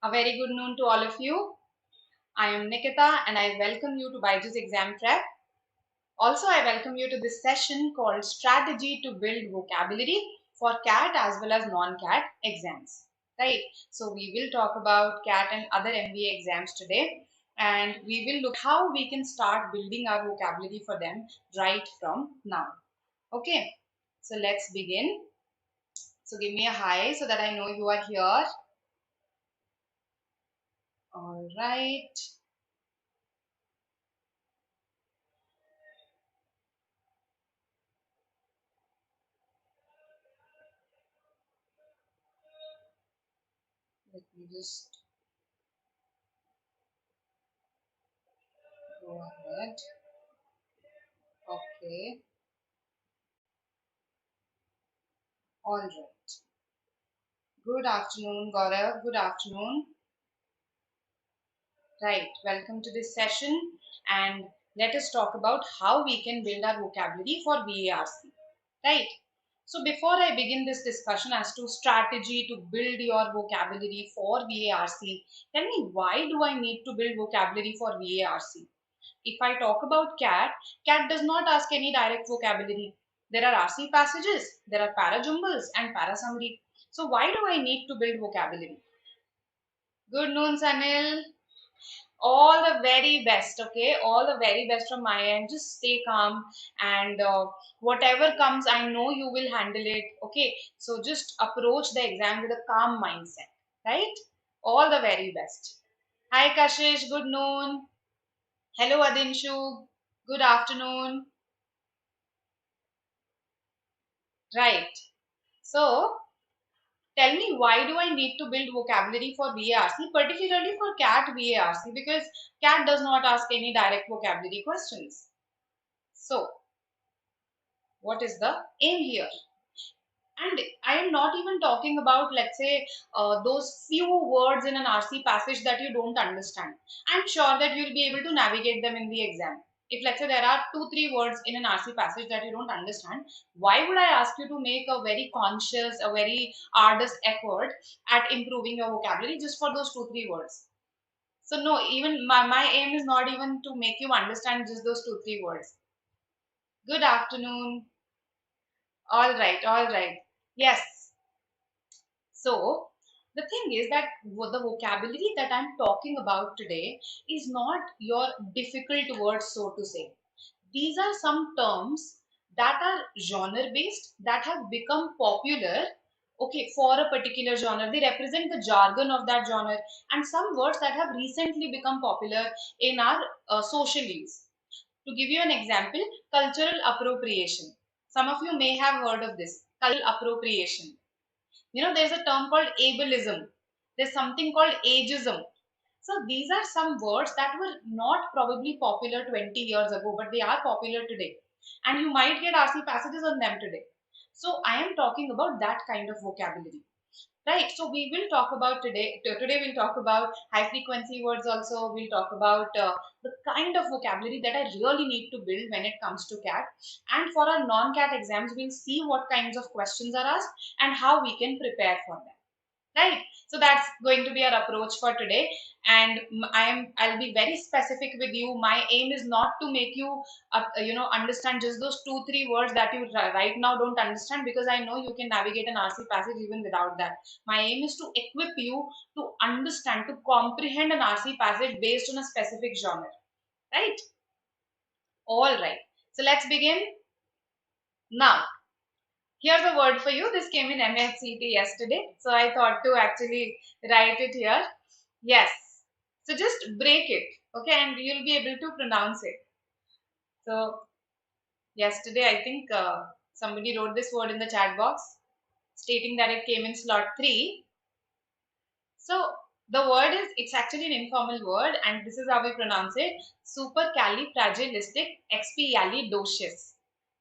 A very good noon to all of you. I am Nikita and I welcome you to BYJU'S exam prep. Also, I welcome you to this session called Strategy to Build Vocabulary for CAT as well as non-CAT exams. Right. So we will talk about CAT and other MBA exams today, and we will look how we can start building our vocabulary for them right from now. Okay. So let's begin. So give me a hi so that I know you are here. All right. Let me just go ahead. Okay. All right. Good afternoon, Gaurav. Good afternoon. Right. Welcome to this session, and let us talk about how we can build our vocabulary for VARC. Right. So before I begin this discussion as to strategy to build your vocabulary for VARC, tell me, why do I need to build vocabulary for VARC? If I talk about CAT does not ask any direct vocabulary. There are RC passages, there are parajumbles and parasummary. So why do I need to build vocabulary? Good noon, Sanil. All the very best, okay? All the very best from my end. Just stay calm, and whatever comes, I know you will handle it, okay? So just approach the exam with a calm mindset, right? All the very best. Hi, Kashish. Good noon. Hello, Adinshu. Good afternoon. Right. So, tell me, why do I need to build vocabulary for VARC, particularly for CAT VARC? Because CAT does not ask any direct vocabulary questions. So, what is the aim here? And I am not even talking about, let's say, those few words in an RC passage that you don't understand. I'm sure that you'll be able to navigate them in the exam. If, let's say, there are 2-3 words in an RC passage that you don't understand, why would I ask you to make a very conscious, a very arduous effort at improving your vocabulary just for those 2-3 words? So, no, even my aim is not even to make you understand just those 2-3 words. Good afternoon. All right, all right. Yes. So, the thing is that the vocabulary that I'm talking about today is not your difficult words, so to say. These are some terms that are genre based, that have become popular, okay, for a particular genre. They represent the jargon of that genre, and some words that have recently become popular in our social use. To give you an example, cultural appropriation. Some of you may have heard of this, cultural appropriation. There's a term called ableism. There's something called ageism. So these are some words that were not probably popular 20 years ago, but they are popular today. And you might get RC passages on them today. So I am talking about that kind of vocabulary. Right, so we will talk about today we'll talk about high frequency words also. We'll talk about the kind of vocabulary that I really need to build when it comes to CAT. And for our non-CAT exams, we'll see what kinds of questions are asked and how we can prepare for them. Right, so that's going to be our approach for today, and I'll be very specific with you. My aim is not to make you understand just those 2-3 words that you right now don't understand, because I know you can navigate an RC passage even without that. My aim is to equip you to understand, to comprehend an RC passage based on a specific genre. Right, all right, so let's begin now. Here's a word for you. This came in MAT yesterday, so I thought to actually write it here. Yes. So just break it, okay, and you'll be able to pronounce it. So yesterday, I think somebody wrote this word in the chat box, stating that it came in slot 3. So the word it's actually an informal word, and this is how we pronounce it: supercalifragilisticexpialidocious.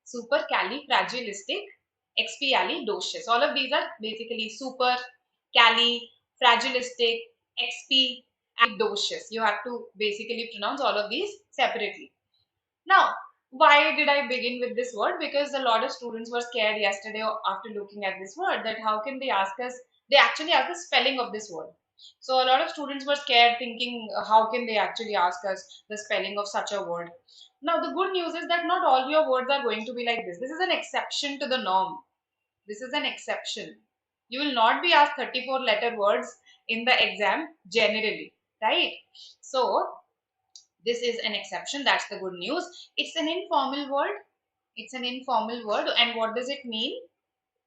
Supercalifragilisticexpialidocious. All of these are basically super, cali, fragilistic, expialidocious. You have to basically pronounce all of these separately. Now, why did I begin with this word? Because a lot of students were scared yesterday after looking at this word, that how can they ask us, they actually asked the spelling of this word. So a lot of students were scared, thinking, how can they actually ask us the spelling of such a word? Now, the good news is that not all your words are going to be like this. This is an exception to the norm. This is an exception. You will not be asked 34 letter words in the exam generally, right? So, this is an exception. That's the good news. It's an informal word. It's an informal word. And what does it mean?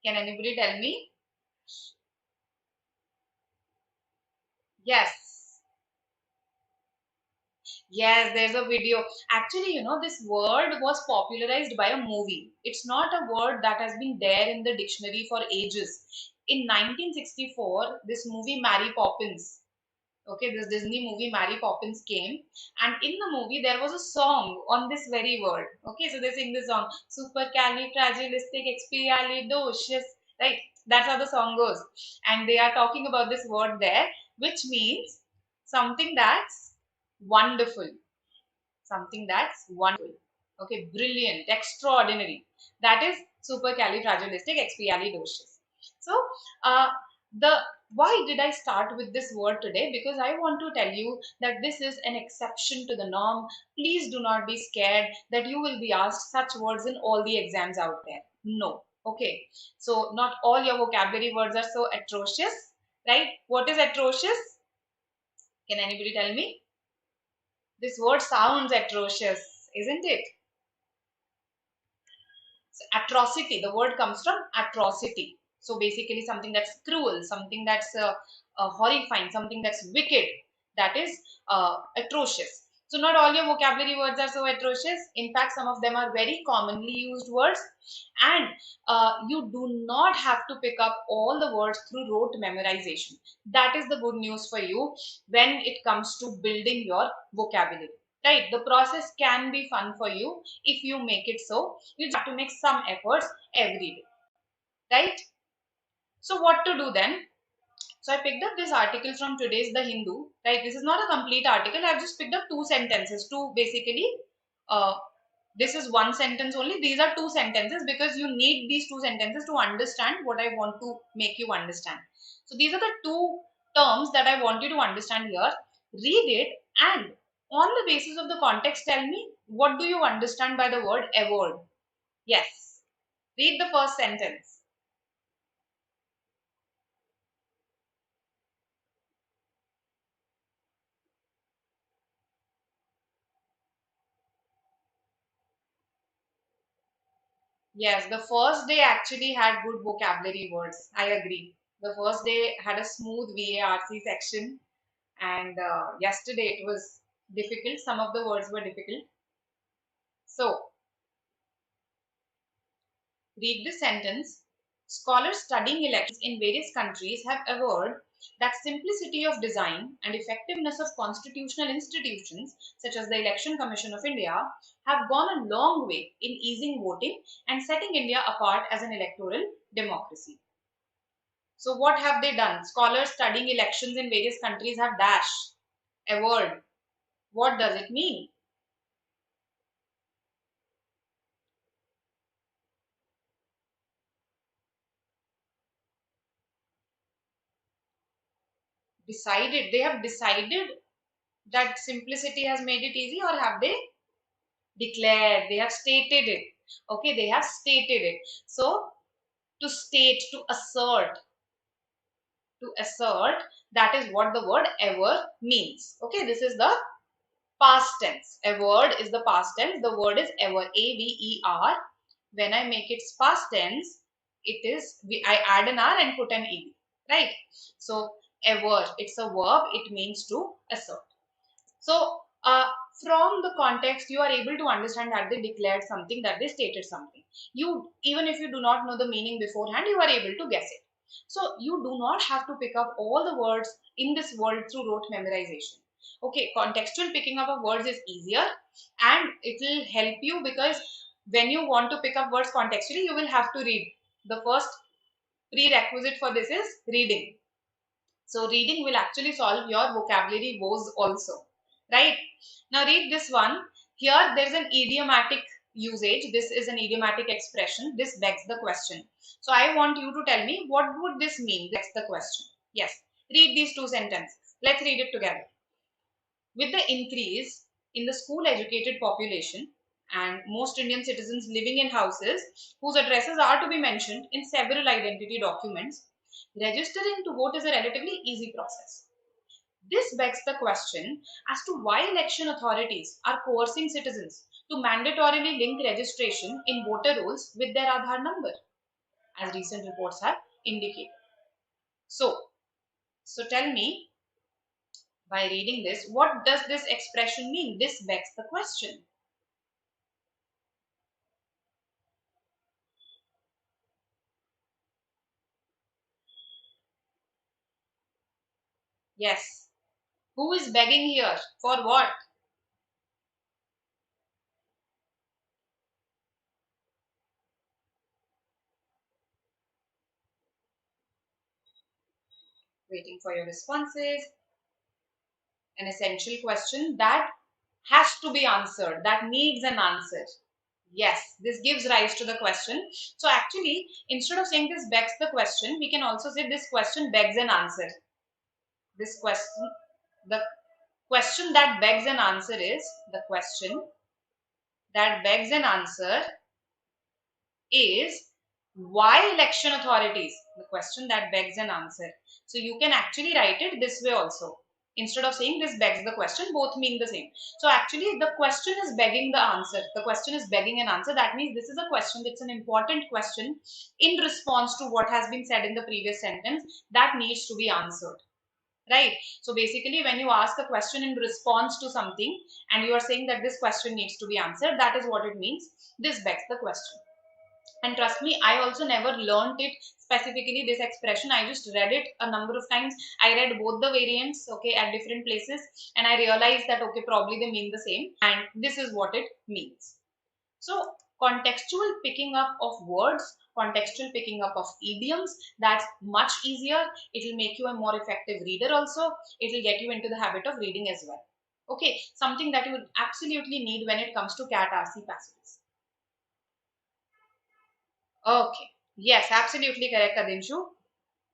Can anybody tell me? Yes. Yes, there's a video. Actually, this word was popularized by a movie. It's not a word that has been there in the dictionary for ages. In 1964, this movie Mary Poppins, okay, this Disney movie Mary Poppins came, and in the movie there was a song on this very word. Okay, so they sing the song supercalifragilisticexpialidocious, right? That's how the song goes, and they are talking about this word there, which means something that's wonderful, something that's wonderful. Okay, brilliant, extraordinary. That is supercalifragilisticexpialidocious. So, uh, the why did I start with this word today? Because I want to tell you that this is an exception to the norm. Please do not be scared that you will be asked such words in all the exams out there. No. Okay. So, not all your vocabulary words are so atrocious, right? What is atrocious? Can anybody tell me? This word sounds atrocious, isn't it? So atrocity, the word comes from atrocity. So basically something that's cruel, something that's horrifying, something that's wicked, that is atrocious. So not all your vocabulary words are so atrocious. In fact, some of them are very commonly used words, and you do not have to pick up all the words through rote memorization. That is the good news for you when it comes to building your vocabulary. Right, the process can be fun for you if you make it so. You just have to make some efforts every day, right? So what to do then? So I picked up this article from today's The Hindu, right? This is not a complete article. I've just picked up two sentences to basically, uh, this is one sentence only. These are two sentences because you need these two sentences to understand what I want to make you understand. So these are the two terms that I want you to understand here. Read it, and on the basis of the context, tell me, what do you understand by the word award? Yes. Read the first sentence. Yes, the first day actually had good vocabulary words. I agree. The first day had a smooth VARC section, and yesterday it was difficult. Some of the words were difficult. So, read the sentence. Scholars studying elections in various countries have averred that simplicity of design and effectiveness of constitutional institutions, such as the Election Commission of India, have gone a long way in easing voting and setting India apart as an electoral democracy. So, what have they done? Scholars studying elections in various countries have averred. What does it mean? Decided. They have decided that simplicity has made it easy, or have they declared? They have stated it. Okay, they have stated it. So, to state, to assert, that is what the word ever means. Okay, this is the past tense. A word is the past tense. The word is ever, A-V-E-R. When I make its past tense, it is, I add an R and put an E, right? So, ever, it's a verb. It means to assert. So, from the context, you are able to understand that they declared something, that they stated something. Even if you do not know the meaning beforehand, you are able to guess it. So, you do not have to pick up all the words in this world through rote memorization. Okay, contextual picking up of words is easier, and it will help you because when you want to pick up words contextually, you will have to read. The first prerequisite for this is reading. So reading will actually solve your vocabulary woes also, right? Now read this one. Here there is an idiomatic usage. This is an idiomatic expression. This begs the question. So I want you to tell me, what would this mean? Begs the question. Yes. Read these two sentences. Let's read it together. With the increase in the school educated population and most Indian citizens living in houses whose addresses are to be mentioned in several identity documents, registering to vote is a relatively easy process. This begs the question as to why election authorities are coercing citizens to mandatorily link registration in voter rolls with their Aadhaar number, as recent reports have indicated. So tell me, by reading this, what does this expression mean? This begs the question. Yes. Who is begging here? For what? Waiting for your responses. An essential question that has to be answered, that needs an answer. Yes, this gives rise to the question. So actually, instead of saying this begs the question, we can also say this question begs an answer. This question, the question that begs an answer is, the question that begs an answer is, why election authorities? The question that begs an answer. So you can actually write it this way also. Instead of saying this begs the question, both mean the same. So actually the question is begging the answer. The question is begging an answer. That means this is a question, it's an important question in response to what has been said in the previous sentence that needs to be answered. Right? So basically when you ask a question in response to something and you are saying that this question needs to be answered, that is what it means. This begs the question. And trust me, I also never learned it specifically, this expression. I just read it a number of times. I read both the variants, okay, at different places, and I realized that, okay, probably they mean the same. And this is what it means. So, contextual picking up of words, contextual picking up of idioms, that's much easier. It will make you a more effective reader also. It will get you into the habit of reading as well. Okay, something that you would absolutely need when it comes to CAT RC passages. Okay. Yes, absolutely correct, Adinshu.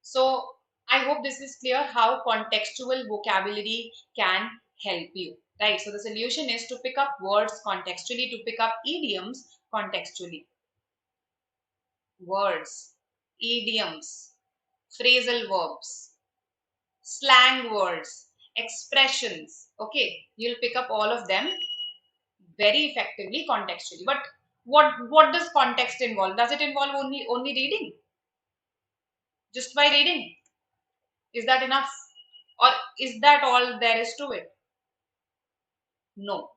So I hope this is clear how contextual vocabulary can help you. Right. So the solution is to pick up words contextually, to pick up idioms contextually. Words, idioms, phrasal verbs, slang words, expressions. Okay. You'll pick up all of them very effectively contextually. But what does context involve? Does it involve only reading? Just by reading? Is that enough? Or is that all there is to it? No.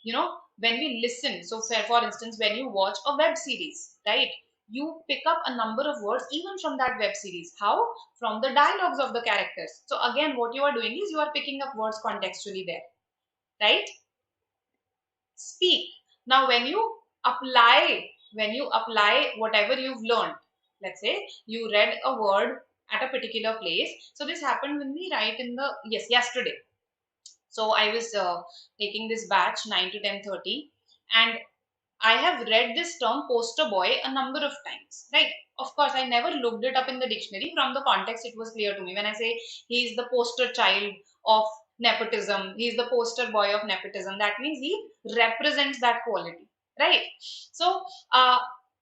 You know, when we listen, so for instance, when you watch a web series, right, you pick up a number of words even from that web series. How? From the dialogues of the characters. So again, what you are doing is you are picking up words contextually there, right? Speak. Now, when you apply whatever you've learned, let's say you read a word at a particular place. So this happened when we write in the, yes, yesterday. So I was taking this batch 9 to 10:30, and I have read this term poster boy a number of times, right? Of course, I never looked it up in the dictionary. From the context, it was clear to me. When I say he is the poster child of nepotism, he is the poster boy of nepotism, that means he represents that quality, right? So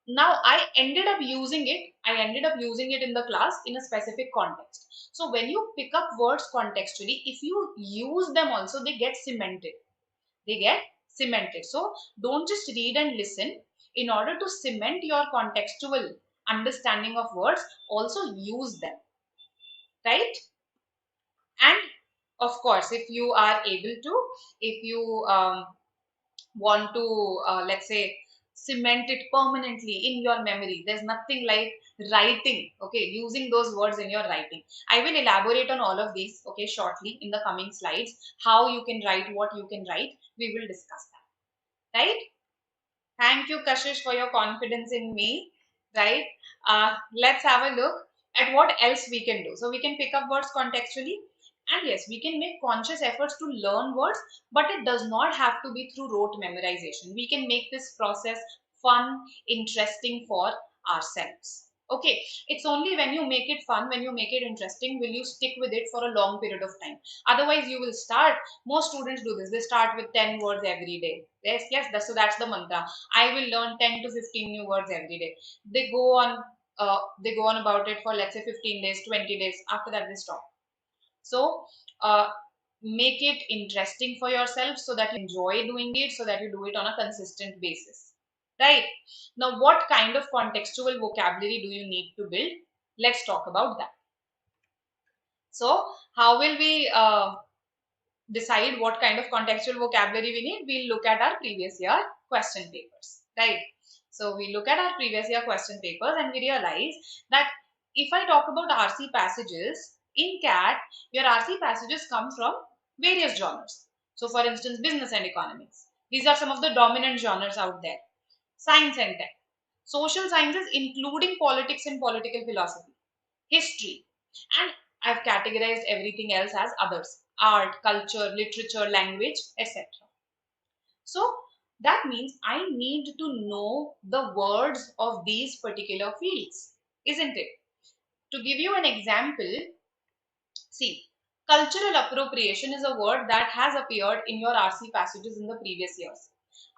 now I ended up using it. I ended up using it in the class in a specific context. So when you pick up words contextually, if you use them also, they get cemented. They get cemented. So don't just read and listen. In order to cement your contextual understanding of words, also use them, right? And of course, if you are able to, if you want to, let's say, cement it permanently in your memory, there's nothing like writing, okay, using those words in your writing. I will elaborate on all of these, okay, shortly in the coming slides, how you can write, what you can write. We will discuss that, right? Thank you, Kashish, for your confidence in me, right? Let's have a look at what else we can do. So we can pick up words contextually, and yes, we can make conscious efforts to learn words, but it does not have to be through rote memorization. We can make this process fun, interesting for ourselves. Okay, it's only when you make it fun, when you make it interesting, will you stick with it for a long period of time. Otherwise, you will start. Most students do this. They start with 10 words every day. Yes, yes. So that's the mantra. I will learn 10 to 15 new words every day. They go on. They go on about it for, let's say, 15 days, 20 days. After that, they stop. So, uh, make it interesting for yourself so that you enjoy doing it, so that you do it on a consistent basis. Right? Now, what kind of contextual vocabulary do you need to build? Let's talk about that. So, how will we decide what kind of contextual vocabulary we need? We'll look at our previous year question papers, right? So we look at our previous year question papers and we realize that if I talk about RC passages in CAT, your RC passages come from various genres. So for instance, business and economics. These are some of the dominant genres out there. Science and tech. Social sciences including politics and political philosophy. History, and I've categorized everything else as others: art, culture, literature, language, etc. So that means I need to know the words of these particular fields, isn't it? To give you an example, see, cultural appropriation is a word that has appeared in your RC passages in the previous years.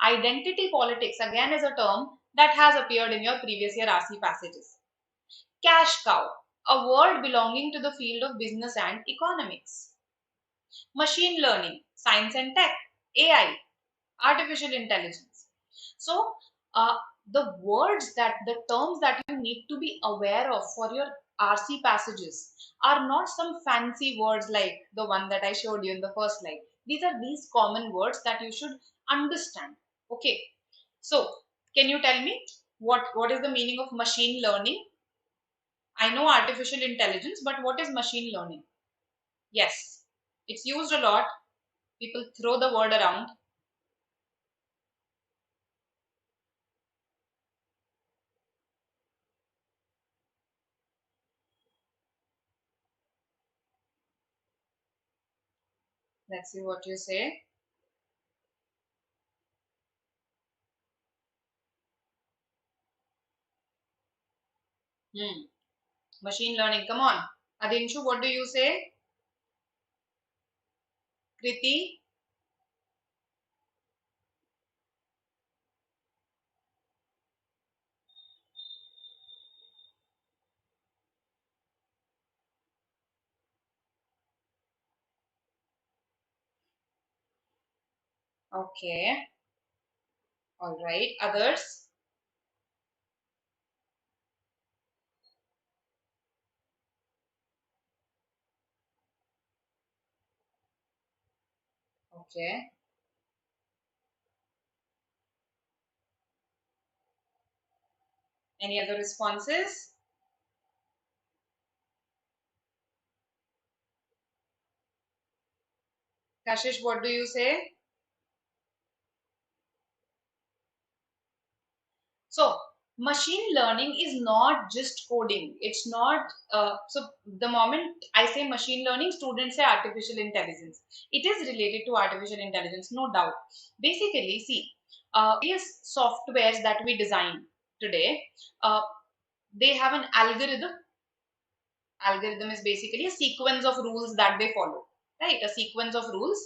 Identity politics again is a term that has appeared in your previous year RC passages. Cash cow, a word belonging to the field of business and economics. Machine learning, science and tech, AI, artificial intelligence. So, uh, the terms that you need to be aware of for your RC passages are not some fancy words like the one that I showed you in the first slide. These are these common words that you should understand. Okay. So, can you tell me what is the meaning of machine learning? I know artificial intelligence, but what is machine learning? Yes, it's used a lot. People throw the word around. Let's see what you say. Hmm. Machine learning. Come on. Adinshu, what do you say? Kriti? Okay. All right. Others? Okay. Any other responses? Kashish, what do you say? So, machine learning is not just coding. It's not, so the moment I say machine learning, students say artificial intelligence. It is related to artificial intelligence, no doubt. Basically, see, various softwares that we design today, uh, they have an algorithm. Algorithm is basically a sequence of rules that they follow, right? A sequence of rules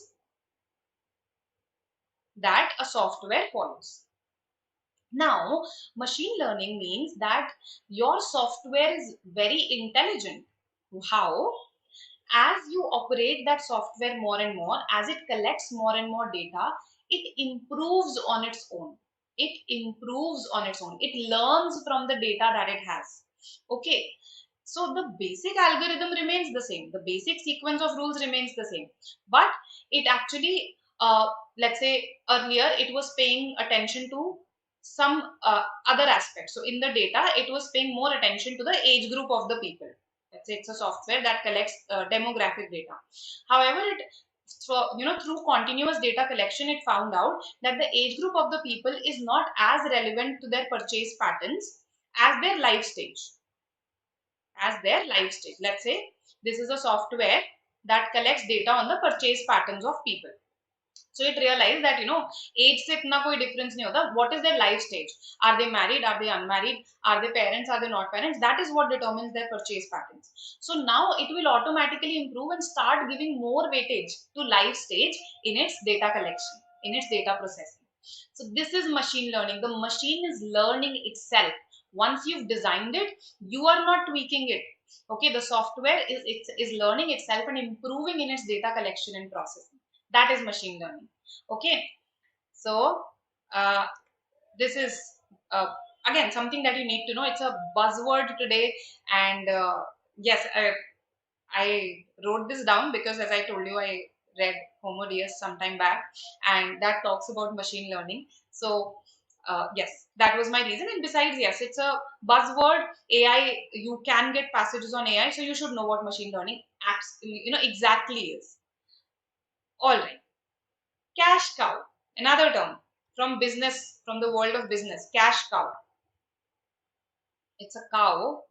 that a software follows. Now, machine learning means that your software is very intelligent. How? As you operate that software more and more, as it collects more and more data, it improves on its own. It improves on its own. It learns from the data that it has. Okay. So the basic algorithm remains the same. The basic sequence of rules remains the same. But it actually, let's say earlier, it was paying attention to some other aspects. So in the data, it was paying more attention to the age group of the people. Let's say it's a software that collects demographic data. However, through continuous data collection, it found out that the age group of the people is not as relevant to their purchase patterns as their life stage. As their life stage. Let's say this is a software that collects data on the purchase patterns of people. So it realized that age से इतना कोई difference नहीं होता. What is their life stage? Are they married? Are they unmarried? Are they parents? Are they not parents? That is what determines their purchase patterns. So now it will automatically improve and start giving more weightage to life stage in its data collection, in its data processing. So this is machine learning. The machine is learning itself. Once you've designed it, you are not tweaking it. Okay, the software is learning itself and improving in its data collection and processing. That is machine learning. Okay, so uh, this is uh, again something that you need to know. It's a buzzword today, and yes, I wrote this down because, as I told you, I read Homo Deus some time back, and that talks about machine learning. So yes, that was my reason. And besides, yes, it's a buzzword. AI, you can get passages on AI, so you should know what machine learning exactly is. All right. Cash cow, another term from business, from the world of business. Cash cow. It's a cow,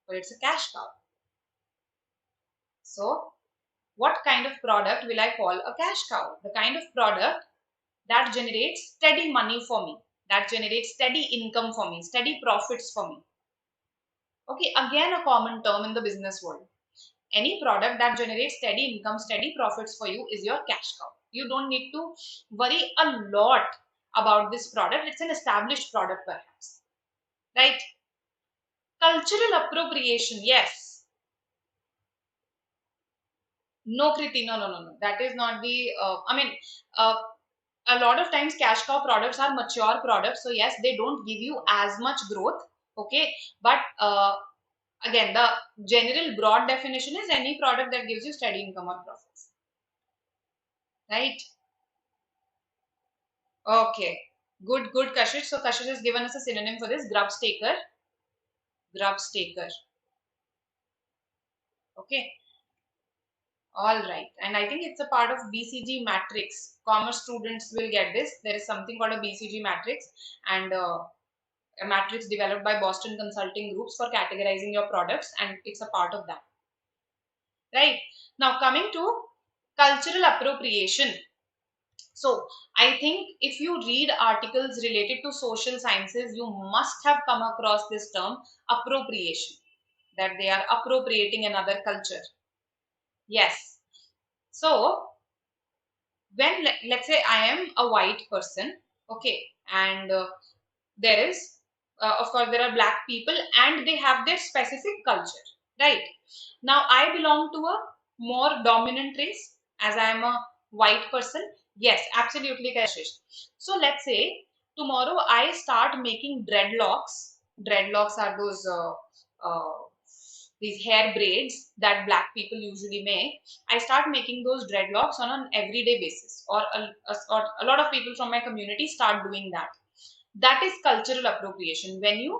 but it's a cash cow. So, what kind of product will I call a cash cow? The kind of product that generates steady money for me, that generates steady income for me, steady profits for me. Okay, again, a common term in the business world. Any product that generates steady income, steady profits for you is your cash cow. You don't need to worry a lot about this product. It's an established product, perhaps. Right? Cultural appropriation, yes. No, Kriti, no, no, no, no. That is not the, uh, a lot of times cash cow products are mature products. So, yes, they don't give you as much growth. Okay. But again, the general broad definition is any product that gives you steady income or profits. Right? Okay. Good, good, Kashish. So, Kashish has given us a synonym for this, grub staker. Grub staker. Okay. All right. And I think it's a part of BCG matrix. Commerce students will get this. There is something called a BCG matrix, and a matrix developed by Boston Consulting Groups for categorizing your products, and it's a part of that. Right. Now, coming to cultural appropriation. So, I think if you read articles related to social sciences, you must have come across this term appropriation, that they are appropriating another culture. Yes. So, when let's say I am a white person, okay, and there is, of course, there are black people and they have their specific culture, right? Now, I belong to a more dominant race as I am a white person. Yes, absolutely, Kashish. So, let's say tomorrow I start making dreadlocks. Dreadlocks are those these hair braids that black people usually make. I start making those dreadlocks on an everyday basis, or or a lot of people from my community start doing that. That is cultural appropriation. When you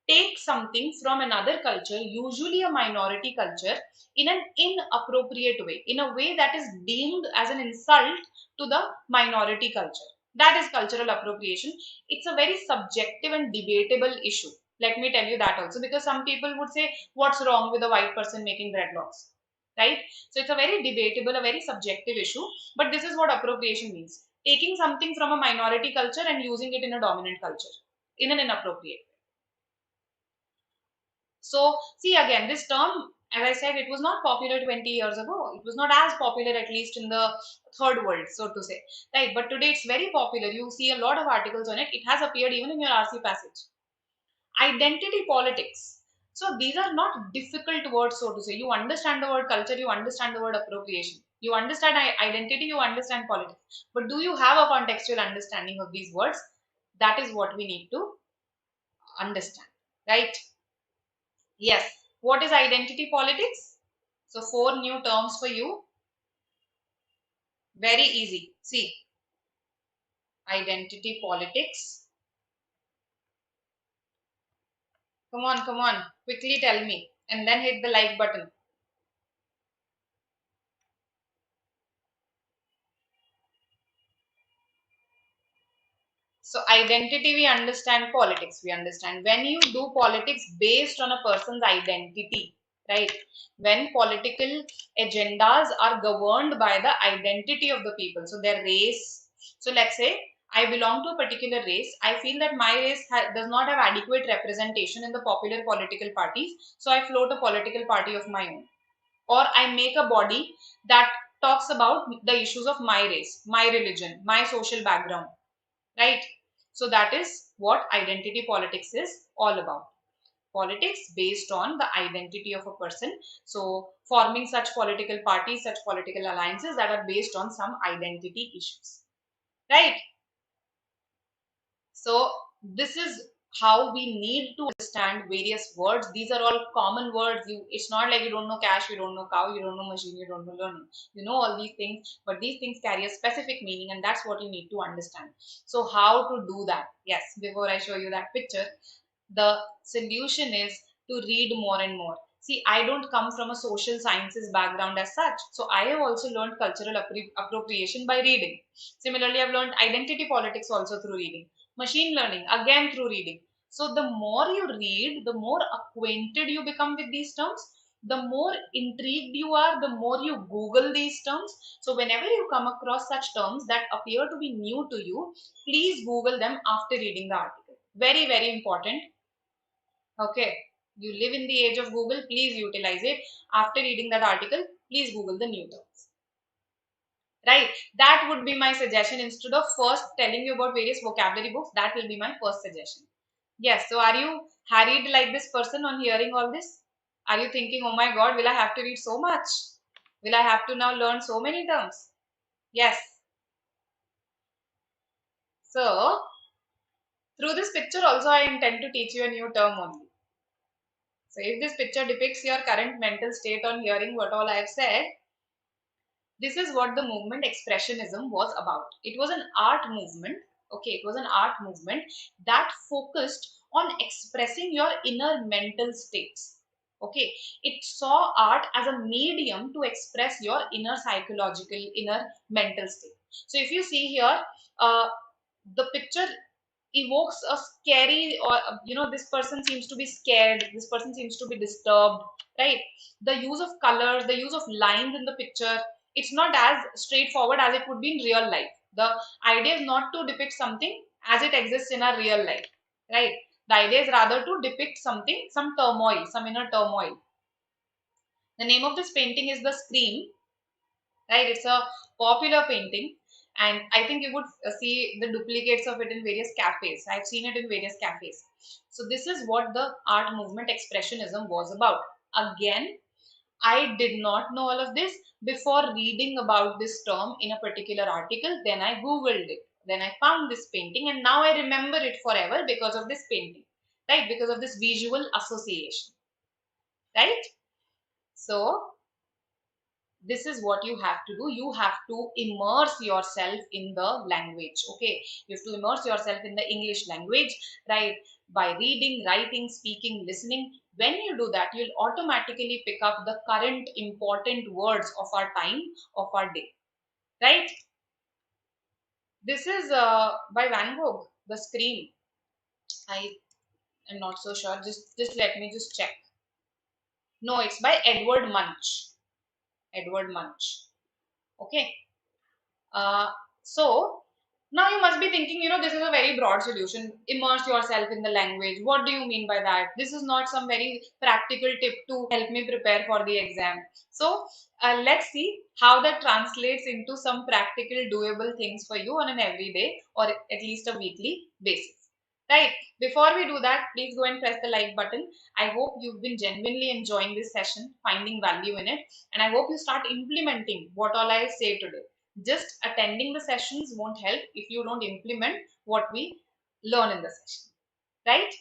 take something from another culture, usually a minority culture, in an inappropriate way, in a way that is deemed as an insult to the minority culture. That is cultural appropriation. It's a very subjective and debatable issue. Let me tell you that also, because some people would say, what's wrong with a white person making dreadlocks? Right? So it's a very debatable, a very subjective issue. But this is what appropriation means: taking something from a minority culture and using it in a dominant culture in an inappropriate way. So, see, again, this term, as I said, it was not popular 20 years ago. It was not as popular, at least in the third world, so to say. Right? But today it's very popular. You see a lot of articles on it. It has appeared even in your RC passage. Identity politics. So these are not difficult words, so to say. You understand the word culture, you understand the word appropriation. You understand identity, you understand politics. But do you have a contextual understanding of these words? That is what we need to understand. Right? Yes. What is identity politics? So, four new terms for you. Very easy. See, identity politics. Come on, come on. Quickly tell me. And then hit the like button. So, identity, we understand. Politics, we understand. When you do politics based on a person's identity, right? When political agendas are governed by the identity of the people, so their race. So let's say I belong to a particular race. I feel that my race does not have adequate representation in the popular political parties, so I float a political party of my own, or I make a body that talks about the issues of my race, my religion, my social background, right? So that is what identity politics is all about. Politics based on the identity of a person. So forming such political parties, such political alliances that are based on some identity issues, right? So this is how we need to understand various words. These are all common words. It's not like you don't know cash, you don't know cow, you don't know machine, you don't know learning. You know all these things, but these things carry a specific meaning, and that's what you need to understand. So how to do that? Yes, before I show you that picture, the solution is to read more and more. See, I don't come from a social sciences background as such, so I have also learned cultural appropriation by reading. Similarly, I've learned identity politics also through reading, machine learning again through reading. So the more you read, the more acquainted you become with these terms, the more intrigued you are, the more you Google these terms. So whenever you come across such terms that appear to be new to you, please Google them after reading the article. Very, very important. Okay, you live in the age of Google, please utilize it. After reading that article, please Google the new terms. Right, that would be my suggestion. Instead of first telling you about various vocabulary books, that will be my first suggestion. Yes, so are you harried like this person on hearing all this? Are you thinking, oh my god, will I have to read so much? Will I have to now learn so many terms? Yes. So, through this picture also I intend to teach you a new term only. So if this picture depicts your current mental state on hearing what all I have said, this is what the movement expressionism was about. It was an art movement. Okay, it was an art movement that focused on expressing your inner mental states. Okay, it saw art as a medium to express your inner psychological, inner mental state. So if you see here, the picture evokes a scary, or this person seems to be scared, this person seems to be disturbed, right? The use of colors, the use of lines in the picture, it's not as straightforward as it would be in real life. The idea is not to depict something as it exists in our real life, right? The idea is rather to depict something, some turmoil, some inner turmoil. The name of this painting is The Scream, right? It's a popular painting, and I think you would see the duplicates of it in various cafes. I've seen it in various cafes. So this is what the art movement expressionism was about. Again, I did not know all of this before reading about this term in a particular article. Then I googled it, then I found this painting, and now I remember it forever because of this painting, right? Because of this visual association, right? So this is what you have to do. You have to immerse yourself in the language. Okay, you have to immerse yourself in the English language, right? By reading, writing, speaking, listening. When you do that, you'll automatically pick up the current important words of our time, of our day, right? This is by Van Gogh, The Scream. I am not so sure, just let me just check. No, it's by Edward Munch. Edward Munch. Okay. So now you must be thinking, this is a very broad solution. Immerse yourself in the language. What do you mean by that? This is not some very practical tip to help me prepare for the exam. So let's see how that translates into some practical, doable things for you on an everyday or at least a weekly basis. Right. Before we do that, please go and press the like button. I hope you've been genuinely enjoying this session, finding value in it, and I hope you start implementing what all I say today. Just attending the sessions won't help if you don't implement what we learn in the session, right?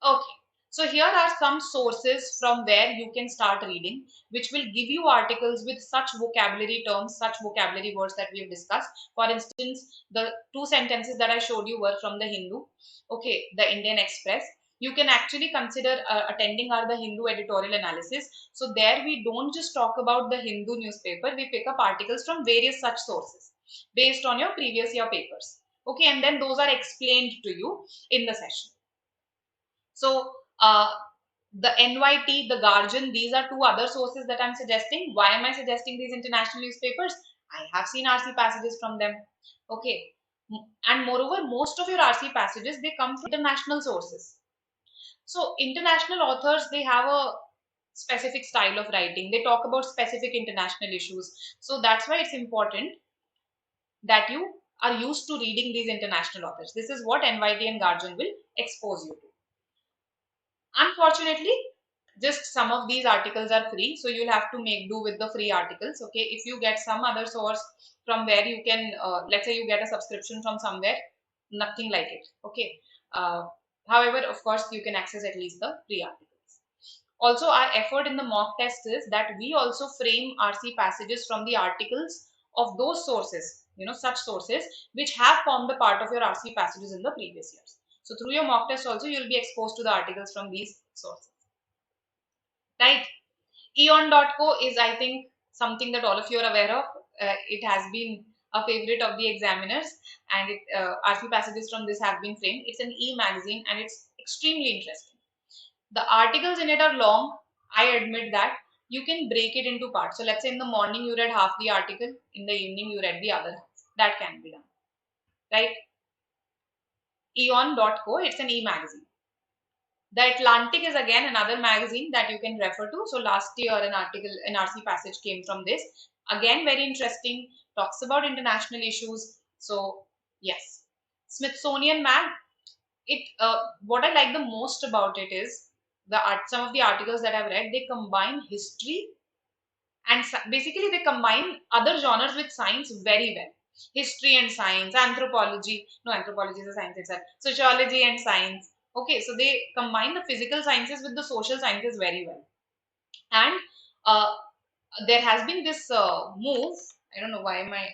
Okay, so here are some sources from where you can start reading, which will give you articles with such vocabulary terms, such vocabulary words that we have discussed. For instance, the two sentences that I showed you were from the Hindu, okay, the Indian Express. You can actually consider attending our the Hindu editorial analysis. So there we don't just talk about the Hindu newspaper, we pick up articles from various such sources based on your previous year papers. Okay, and then those are explained to you in the session. So The NYT, the Guardian, these are two other sources that I'm suggesting. Why am I suggesting these international newspapers? I have seen RC passages from them. Okay. And moreover, most of your RC passages, they come from international sources. So international authors, they have a specific style of writing. They talk about specific international issues. So that's why it's important that you are used to reading these international authors. This is what NYT and Guardian will expose you to. Unfortunately, just some of these articles are free, so you'll have to make do with the free articles. Okay, if you get some other source from where you can, let's say you get a subscription from somewhere, nothing like it. Okay, however, of course, you can access at least the free articles. Also, our effort in the mock test is that we also frame RC passages from the articles of those sources, such sources which have formed a part of your RC passages in the previous years. So through your mock test also, you'll be exposed to the articles from these sources. Right? Eon.co is, I think, something that all of you are aware of. It has been a favorite of the examiners, and RC passages from this have been framed. It's an e-magazine and it's extremely interesting. The articles in it are long. I admit that. You can break it into parts. So let's say in the morning you read half the article, in the evening you read the other half. That can be done. Right? Eon.co, it's an e-magazine. The Atlantic is again another magazine that you can refer to. So last year an article, an RC passage came from this. Again, very interesting, talks about international issues. So yes, Smithsonian Mag, what I like the most about it is some of the articles that I've read, they combine history and basically they combine other genres with science very well. History and science, anthropology, no, anthropology is a science itself, sociology and science. Okay, so they combine the physical sciences with the social sciences very well. And uh, there has been this move. I don't know why my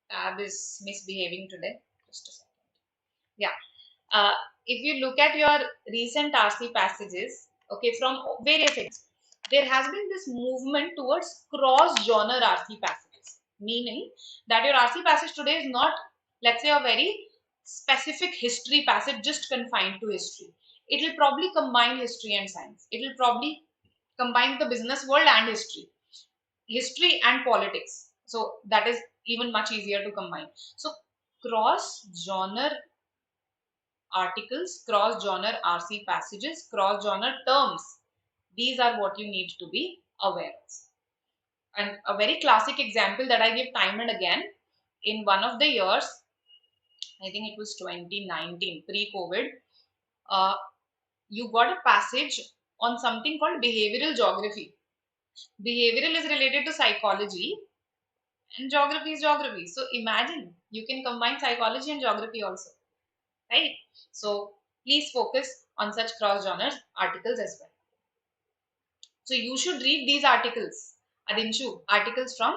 tab is misbehaving today. Just a second. Yeah. Uh, if you look at your recent RC passages, okay, from various things, there has been this movement towards cross-genre RC passages, meaning that your RC passage today is not, let's say, a very specific history passage just confined to history. It will probably combine history and science. It will probably combine the business world and history and politics. So that is even much easier to combine. So cross-genre articles, cross-genre RC passages, cross-genre terms. These are what you need to be aware of. And a very classic example that I give time and again, in one of the years, I think it was 2019, pre-COVID, uh, you got a passage on something called behavioral geography. Behavioral is related to psychology and geography is geography. So imagine you can combine psychology and geography also, right? So please focus on such cross-genre articles as well. So you should read these articles, Adinshu, articles from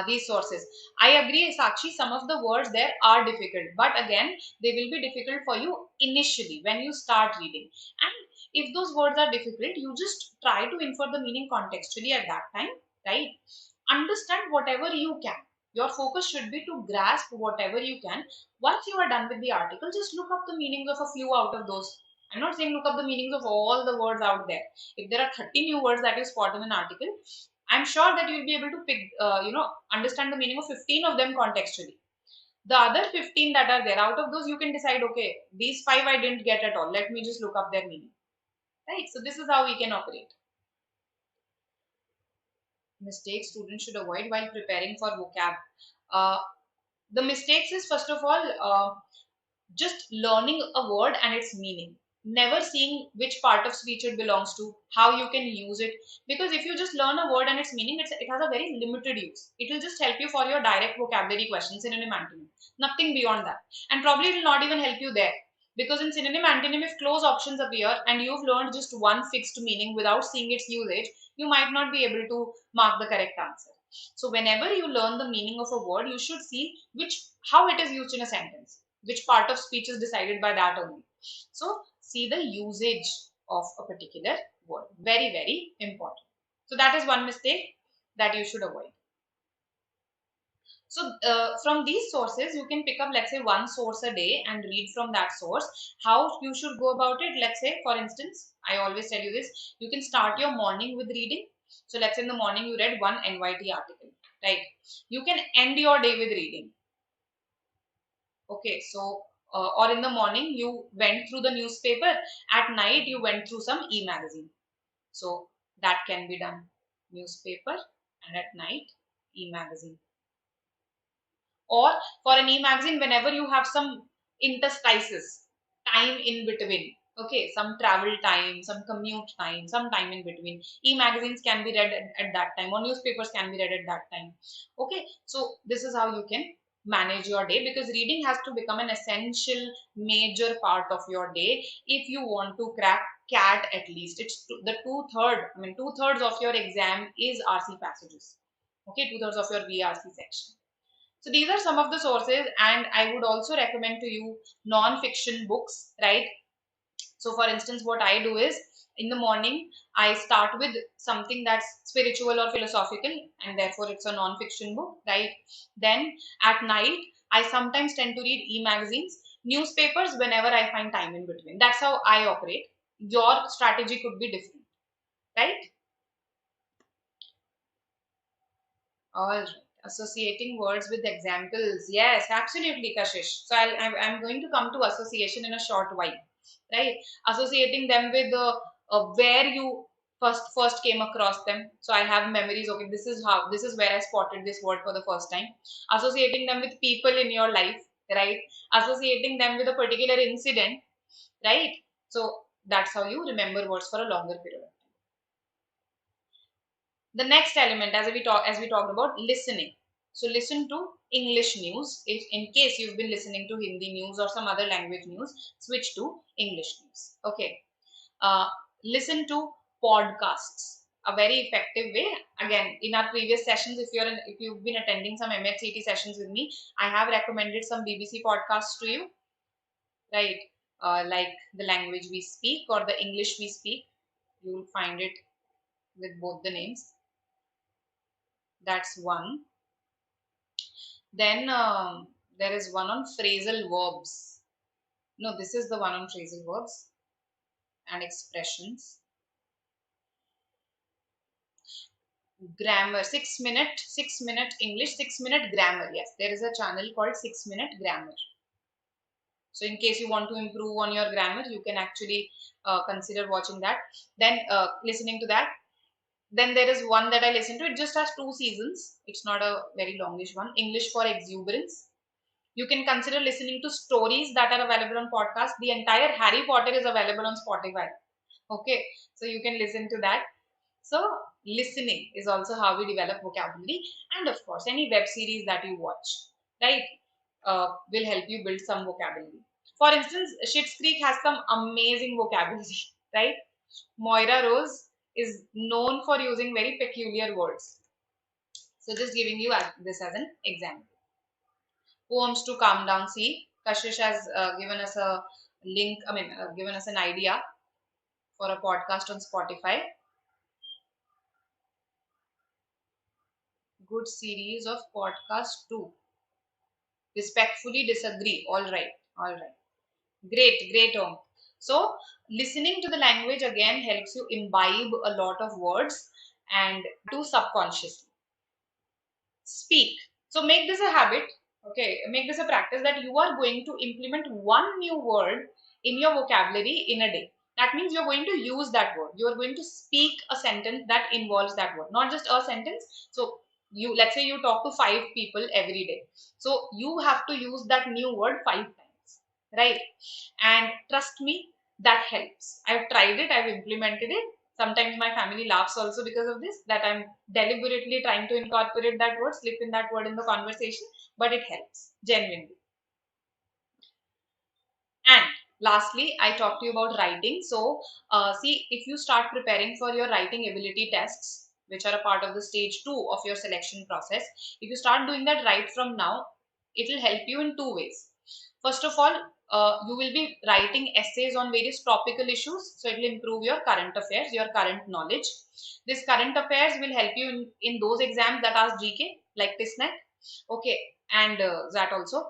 these sources. I agree, Sakshi, some of the words there are difficult, but again, they will be difficult for you initially when you start reading. And if those words are difficult, you just try to infer the meaning contextually at that time, right? Understand whatever you can. Your focus should be to grasp whatever you can. Once you are done with the article, just look up the meanings of a few out of those. I'm not saying look up the meanings of all the words out there. If there are 30 new words that you spot in an article, I'm sure that you'll be able to pick, understand the meaning of 15 of them contextually. The other 15 that are there, out of those, you can decide, okay, these 5 I didn't get at all. Let me just look up their meaning. Right? So this is how we can operate. Mistakes students should avoid while preparing for vocab. The mistakes is, first of all, just learning a word and its meaning, never seeing which part of speech it belongs to, how you can use it, because if you just learn a word and its meaning, it has a very limited use. It will just help you for your direct vocabulary questions, synonym, antonym, nothing beyond that. And probably it will not even help you there, because in synonym, antonym, if close options appear and you've learned just one fixed meaning without seeing its usage, you might not be able to mark the correct answer. So whenever you learn the meaning of a word, you should see how it is used in a sentence, which part of speech is decided by that only. So see the usage of a particular word. Very, very important. So that is one mistake that you should avoid. So from these sources, you can pick up, let's say, one source a day and read from that source. How you should go about it? Let's say, for instance, I always tell you this, you can start your morning with reading. So let's say in the morning you read one NYT article, right? You can end your day with reading. Okay, so or in the morning you went through the newspaper, at night you went through some e-magazine. So that can be done. Newspaper and at night e-magazine. Or for an e-magazine, whenever you have some interstices, time in between, okay, some travel time, some commute time, some time in between, e-magazines can be read at that time, or newspapers can be read at that time. Okay, so this is how you can manage your day, because reading has to become an essential major part of your day if you want to crack CAT. At least it's the two-thirds of your exam is RC passages. Okay, two-thirds of your VRC section. So these are some of the sources, and I would also recommend to you non-fiction books, right? So for instance, what I do is in the morning, I start with something that's spiritual or philosophical, and therefore it's a non-fiction book, right? Then at night, I sometimes tend to read e-magazines, newspapers whenever I find time in between. That's how I operate. Your strategy could be different, right? All right. Associating words with examples. Yes, absolutely, Kashish. So I'm going to come to association in a short while, right? Associating them with where you first came across them. So I have memories. Okay, this is where I spotted this word for the first time. Associating them with people in your life, right? Associating them with a particular incident, right? So that's how you remember words for a longer period. The next element, as we talked about, listening. So listen to English news. If in case you've been listening to Hindi news or some other language news, switch to English news. Okay. Listen to podcasts, a very effective way. Again, in our previous sessions, if you've been attending some MHCT sessions with me, I have recommended some BBC podcasts to you, right? Like The Language We Speak or The English We Speak. You will find it with both the names. That's one. Then there is one on phrasal verbs. No, this is the one on phrasal verbs and expressions. Grammar, 6 minute English, 6 minute grammar. Yes, there is a channel called 6 minute grammar. So in case you want to improve on your grammar, you can actually consider watching that. Then listening to that. Then there is one that I listen to. It just has 2 seasons. It's not a very longish one. English for Exuberance. You can consider listening to stories that are available on podcast. The entire Harry Potter is available on Spotify. Okay, so you can listen to that. So listening is also how we develop vocabulary, and of course, any web series that you watch, right, will help you build some vocabulary. For instance, Schitt's Creek has some amazing vocabulary, right? Moira Rose is known for using very peculiar words. So just giving you this as an example. Who wants to calm down? See, Kashish has given us a link, given us an idea for a podcast on Spotify. Good series of podcast too. Respectfully disagree. All right. All right. Great, great, Om. So, listening to the language again helps you imbibe a lot of words and to subconsciously speak. So, make this a habit. Okay, make this a practice that you are going to implement one new word in your vocabulary in a day. That means you're going to use that word. You're going to speak a sentence that involves that word, not just a sentence. So let's say you talk to 5 people every day. So you have to use that new word 5 times, right? And trust me, that helps. I've tried it. I've implemented it. Sometimes my family laughs also because of this, that I'm deliberately trying to incorporate that word, slip in that word in the conversation, but it helps genuinely. And lastly, I talked to you about writing. So see, if you start preparing for your writing ability tests, which are a part of the stage 2 of your selection process, if you start doing that right from now, it will help you in 2 ways. First of all, you will be writing essays on various topical issues. So it will improve your current affairs, your current knowledge. This current affairs will help you in those exams that ask GK, like TISNET, Okay, and that also.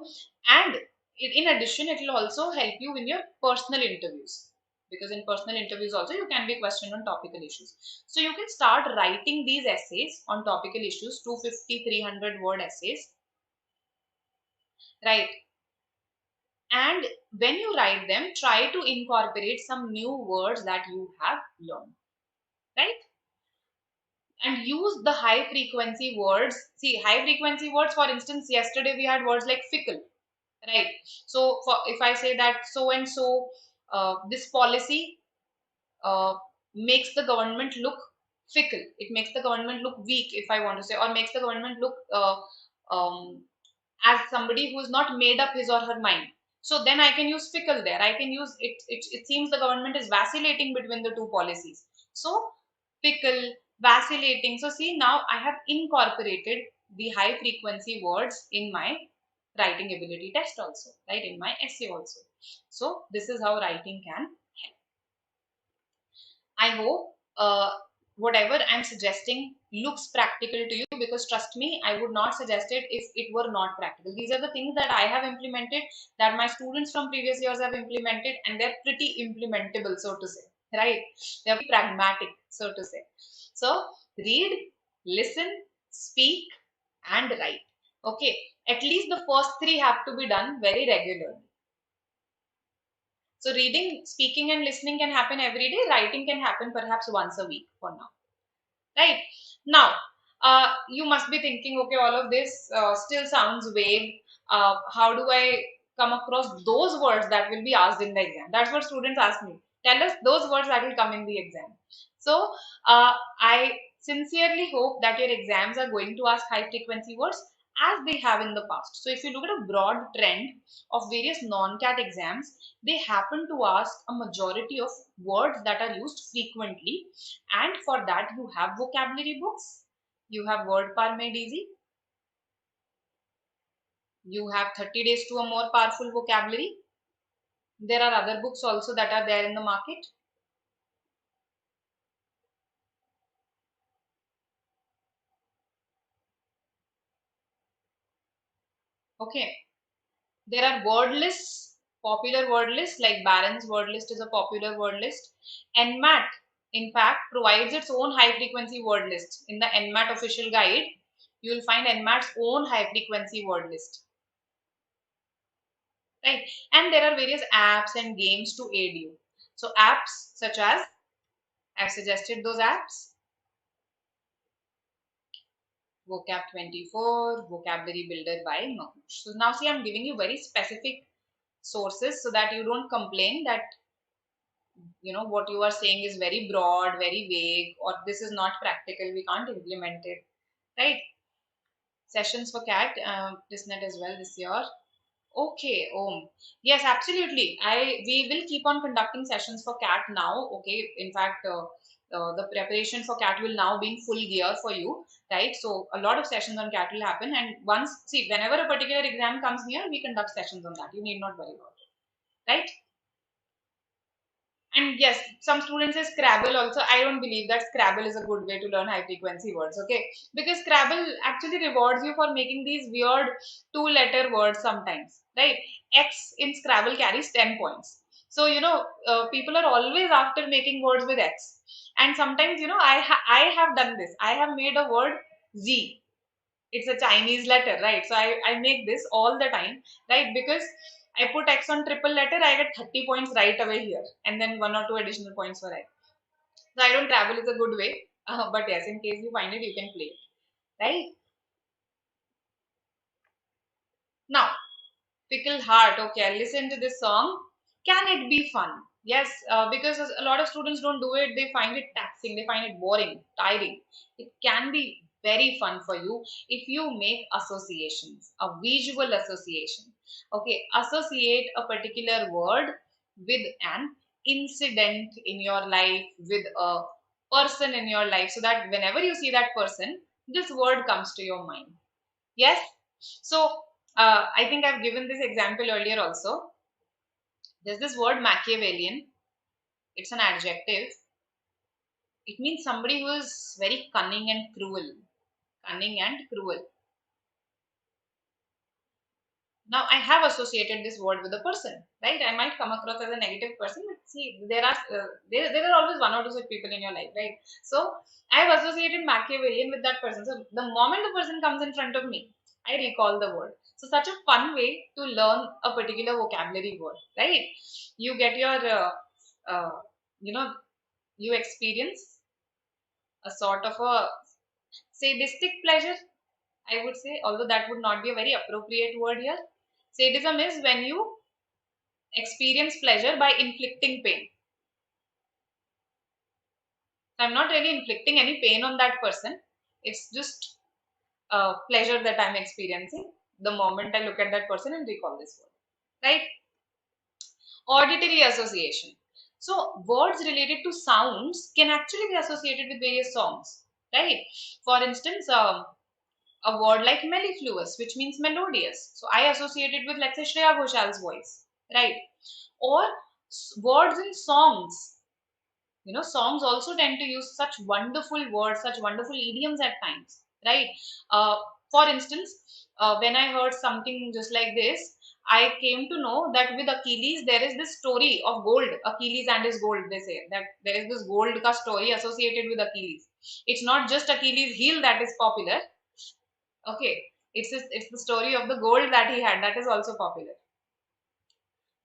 And in addition, it will also help you in your personal interviews, because in personal interviews also you can be questioned on topical issues. So you can start writing these essays on topical issues, 250, 300 word essays, right? And when you write them, try to incorporate some new words that you have learned, right? And use the high frequency words. See, high frequency words, for instance, yesterday we had words like fickle, right? So if I say that so and so, this policy uh, makes the government look fickle, it makes the government look weak, if I want to say, or makes the government look um, as somebody who is not made up his or her mind. So then I can use fickle there. I can use it. It seems the government is vacillating between the two policies. So fickle, vacillating. So see, now I have incorporated the high frequency words in my writing ability test also, right? In my essay also. So this is how writing can. I hope whatever I'm suggesting looks practical to you, because trust me, I would not suggest it if it were not practical. These are the things that I have implemented, that my students from previous years have implemented, and they're pretty implementable, so to say, right? They're pragmatic, so to say. So read, listen, speak, and write. Okay, at least the first three have to be done very regularly. So reading, speaking, and listening can happen every day. Writing can happen perhaps once a week for now. Right? Now, you must be thinking, okay, all of this still sounds vague. How do I come across those words that will be asked in the exam? That's what students ask me. Tell us those words that will come in the exam. So, I sincerely hope that your exams are going to ask high frequency words as they have in the past. So, if you look at a broad trend of various non-CAT exams, they happen to ask a majority of words that are used frequently, and for that you have vocabulary books, you have word par made easy, you have 30 days to a more powerful vocabulary. There are other books also that are there in the market. Okay, there are word lists, popular word lists, like Barron's word list is a popular word list. NMAT, in fact, provides its own high frequency word list. In the NMAT official guide, you will find NMAT's own high frequency word list, right? And there are various apps and games to aid you. So apps such as, I've suggested those apps: vocab 24, vocabulary builder by Mahoosh. So now see, I'm giving you very specific sources so that you don't complain that what you are saying is very broad, very vague, or this is not practical, we can't implement it, right? Sessions for cat, testnet as well this year. Okay, yes, absolutely. We will keep on conducting sessions for CAT now. Okay, in fact, the preparation for CAT will now be in full gear for you, right? So a lot of sessions on CAT will happen, and once, see, whenever a particular exam comes near, we conduct sessions on that. You need not worry about it, right? And yes, some students say Scrabble also. I don't believe that Scrabble is a good way to learn high frequency words, okay? Because Scrabble actually rewards you for making these weird two-letter words sometimes, right? X in Scrabble carries 10 points. So, people are always after making words with X. And sometimes, I have done this. I have made a word Z. It's a Chinese letter, right? So I make this all the time, right? Because I put X on triple letter, I get 30 points right away here, and then one or two additional points for I. So I don't travel is a good way, but yes, in case you find it, you can play it, right? Now, Fickle Heart. Okay, I'll listen to this song. Can it be fun? Yes, because a lot of students don't do it. They find it taxing. They find it boring, tiring. It can be very fun for you if you make associations, a visual association. Okay, associate a particular word with an incident in your life, with a person in your life, so that whenever you see that person, this word comes to your mind. Yes. So I think I've given this example earlier also. There's this word Machiavellian. It's an adjective. It means somebody who is very cunning and cruel. Cunning and cruel. Now I have associated this word with a person, right? I might come across as a negative person, but see, there are always one or two such people in your life, right? So I have associated Machiavellian with that person. So the moment the person comes in front of me, I recall the word. So such a fun way to learn a particular vocabulary word, right? You get your, uh, you know, you experience a sort of a sadistic pleasure, I would say, although that would not be a very appropriate word here. Sadism is when you experience pleasure by inflicting pain. So I'm not really inflicting any pain on that person. It's just pleasure that I'm experiencing the moment I look at that person and recall this word. Right? Auditory association. So words related to sounds can actually be associated with various songs. Right? For instance, a word like mellifluous, which means melodious. So I associate it with, let's say, Shreya Ghoshal's voice. Right? Or words in songs. Songs also tend to use such wonderful words, such wonderful idioms at times, right? uh, for instance, when I heard something just like this, I came to know that with Achilles there is this story of gold. Achilles and his gold, they say that there is this gold ka story associated with Achilles. It's not just Achilles heel that is popular. Okay, it's the story of the gold that he had that is also popular.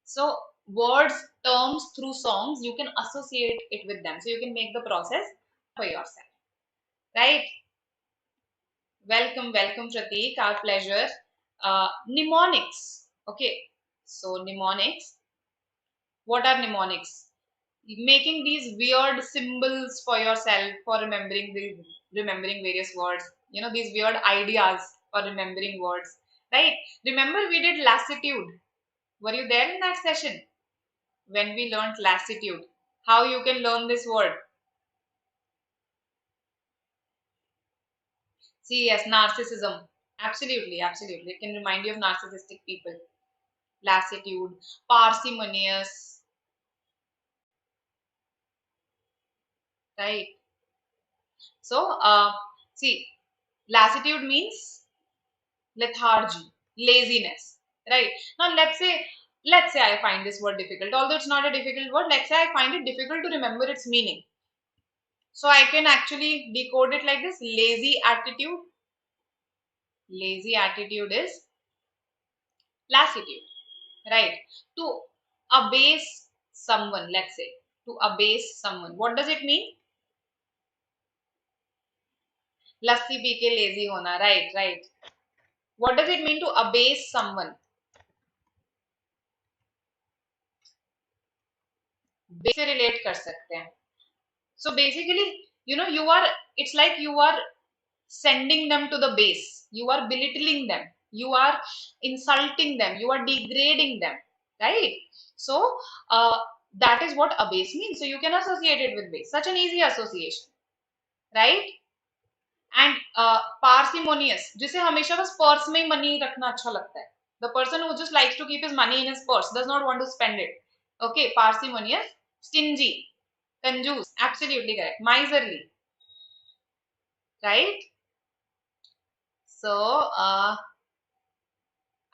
So words, terms through songs, you can associate it with them. So you can make the process for yourself. Right? Welcome, welcome, Prateek. Our pleasure. Mnemonics. Okay. So mnemonics. What are mnemonics? Making these weird symbols for yourself for remembering various words. These weird ideas for remembering words. Right? Remember we did lassitude. Were you there in that session? When we learned lassitude, how you can learn this word. See, yes, narcissism. Absolutely, absolutely. It can remind you of narcissistic people. Lassitude, parsimonious, right? So, see, lassitude means lethargy, laziness, right? Now, let's say I find this word difficult. Although it's not a difficult word, let's say I find it difficult to remember its meaning. So I can actually decode it like this: lazy attitude. Lazy attitude is lassitude, right? To abase someone, let's say, to abase someone, what does it mean? Lassi pee ke lazy hona, right, right. What does it mean to abase someone? Base से relate कर सकते हैं. So basically, you are, it's like you are sending them to the base. You are belittling them. You are insulting them. You are degrading them, right? So uh, that is what abase means. So you can associate it with base. Such an easy association, right? And parsimonious, जिसे हमेशा बस purse में ही money रखना अच्छा लगता है. The person who just likes to keep his money in his purse does not want to spend it. Okay, parsimonious. Stingy, कंजूस, absolutely correct. Miserly, right? So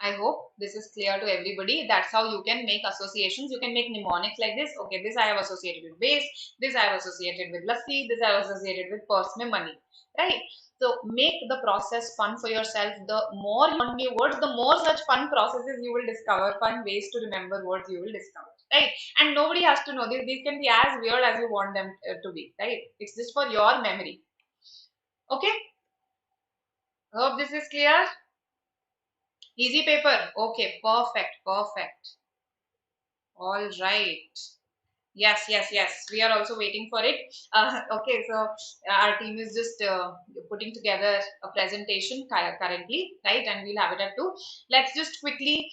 I hope this is clear to everybody. That's how you can make associations. You can make mnemonics like this. Okay, this I have associated with base. This I have associated with lassi. This I have associated with purse mein money. Right? So make the process fun for yourself. The more you learn new words, the more such fun processes you will discover, fun ways to remember words you will discover. Right? And nobody has to know this. These can be as weird as you want them to be. Right? It's just for your memory. Okay? Hope this is clear. Easy paper. Okay, perfect, perfect. All right. Yes, yes, yes. We are also waiting for it. Okay, so our team is just putting together a presentation currently, right? And we'll have it at 2. Let's just quickly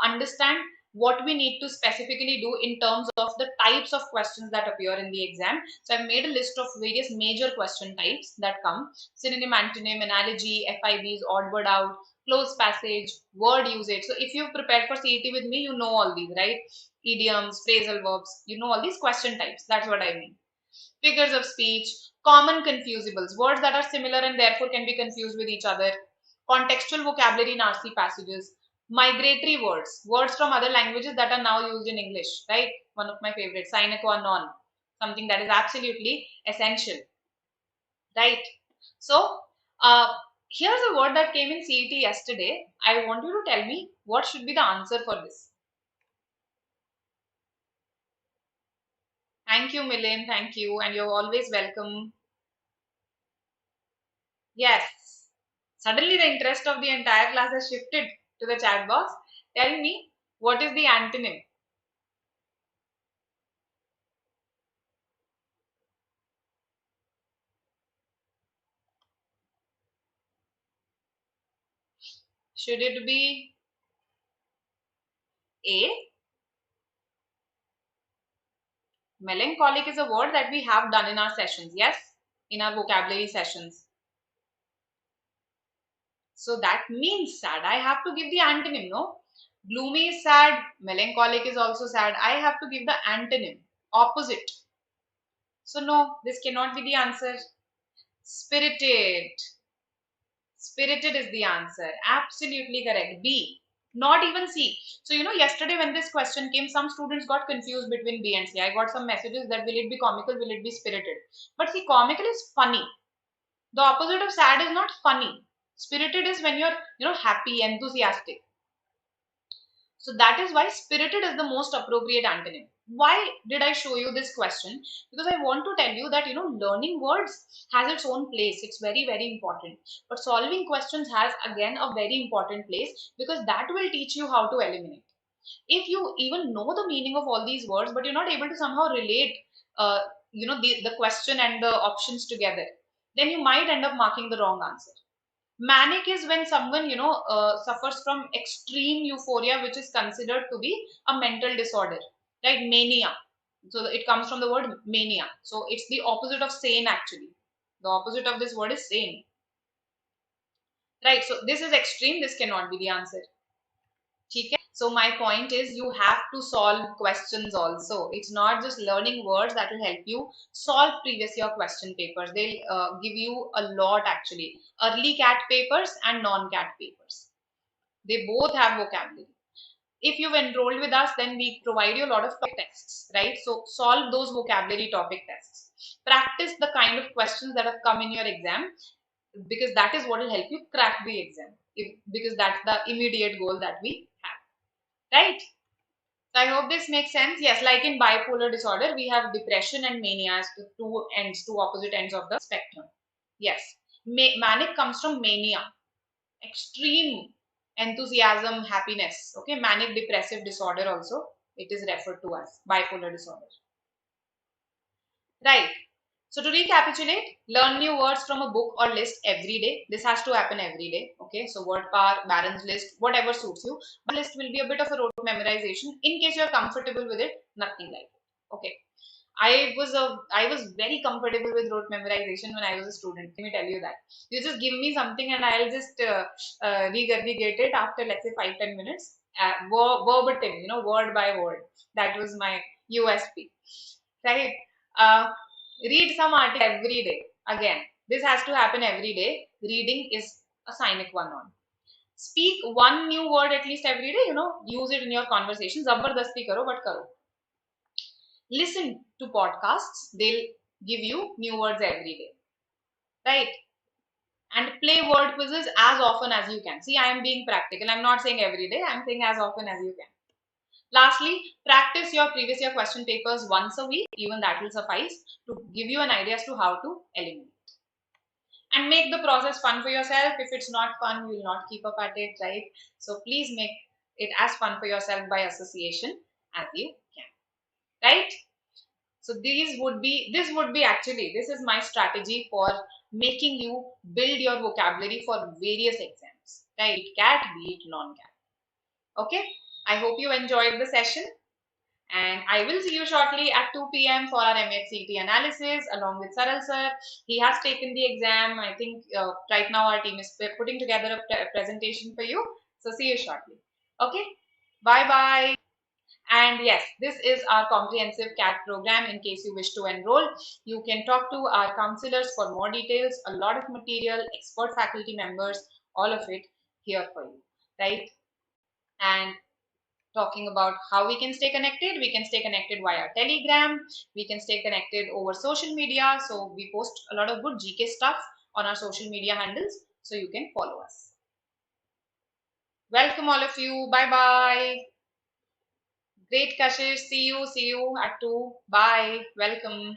understand what we need to specifically do in terms of the types of questions that appear in the exam. So I've made a list of various major question types that come: synonym, antonym, analogy, FIVs, odd word out, close passage, word usage. So if you've prepared for CET with me, you know all these, right? Idioms, phrasal verbs, all these question types. That's what I mean. Figures of speech, common confusables, words that are similar and therefore can be confused with each other, contextual vocabulary in RC passages, Migratory words, words from other languages that are now used in English, right? One of my favorites, sine qua non, something that is absolutely essential, right? So, uh, here's a word that came in CET yesterday. I want you to tell me what should be the answer for this. Thank you, Milin. Thank you. And you're always welcome. Yes. Suddenly, the interest of the entire class has shifted to the chat box. Tell me, what is the antonym? Should it be A? Melancholic is a word that we have done in our sessions, yes? In our vocabulary sessions. So that means sad. I have to give the antonym, no? Gloomy is sad, melancholic is also sad. I have to give the antonym, opposite. So no, this cannot be the answer. Spirited. Spirited is the answer. Absolutely correct. B. Not even C. So, yesterday when this question came, some students got confused between B and C. I got some messages that will it be comical, will it be spirited? But see, comical is funny. The opposite of sad is not funny. Spirited is when you're, happy, enthusiastic. So that is why spirited is the most appropriate antonym. Why did I show you this question? Because I want to tell you that, learning words has its own place. It's very, very important. But solving questions has again a very important place because that will teach you how to eliminate. If you even know the meaning of all these words, but you're not able to somehow relate, uh, the question and the options together, then you might end up marking the wrong answer. Manic is when someone, suffers from extreme euphoria, which is considered to be a mental disorder, right? Mania. So it comes from the word mania. So it's the opposite of sane actually. The opposite of this word is sane, right? So this is extreme. This cannot be the answer. Okay? So my point is you have to solve questions also. It's not just learning words that will help you solve previous year question papers. They'll give you a lot actually. Early CAT papers and non-CAT papers. They both have vocabulary. If you've enrolled with us, then we provide you a lot of topic tests, right? So solve those vocabulary topic tests. Practice the kind of questions that have come in your exam because that is what will help you crack the exam. Because that's the immediate goal that we have, right? So I hope this makes sense. Yes, like in bipolar disorder, we have depression and mania as the two opposite ends of the spectrum. Yes, manic comes from mania, extreme enthusiasm, happiness. Okay, manic depressive disorder also it is referred to as bipolar disorder. Right. So to recapitulate, learn new words from a book or list every day. This has to happen every day. Okay. So word power, Barron's list, whatever suits you. But list will be a bit of a rote memorization. In case you're comfortable with it, nothing like it. Okay. I was very comfortable with rote memorization when I was a student. Let me tell you that. You just give me something and I'll just regurgitate it after let's say 5-10 minutes, verbatim, word by word. That was my USP, right? Uh, Read some article every day. Again, this has to happen every day. Reading is a sine qua non. Speak one new word at least every day. Use it in your conversation. Zabardasti karo, but karo. Listen to podcasts. They'll give you new words every day, right? And play word quizzes as often as you can. See, I am being practical. I'm not saying every day. I'm saying as often as you can. Lastly, practice your previous year question papers once a week. Even that will suffice to give you an idea as to how to eliminate. And make the process fun for yourself. If it's not fun, you will not keep up at it, right? So please make it as fun for yourself by association as you can, right? So this is my strategy for making you build your vocabulary for various exams, right? CAT, be it non-CAT. Okay. I hope you enjoyed the session. And I will see you shortly at 2 p.m. for our MHCT analysis along with Saral sir. He has taken the exam. I think right now our team is putting together a presentation for you. So see you shortly. Okay. Bye bye. And yes, this is our comprehensive CAT program. In case you wish to enroll, you can talk to our counselors for more details, a lot of material, expert faculty members, all of it here for you, right? And talking about how we can stay connected via Telegram, we can stay connected over social media. So we post a lot of good GK stuff on our social media handles, so you can follow us. Welcome all of you. Bye bye. Great Kashish. See you at 2. Bye. Welcome.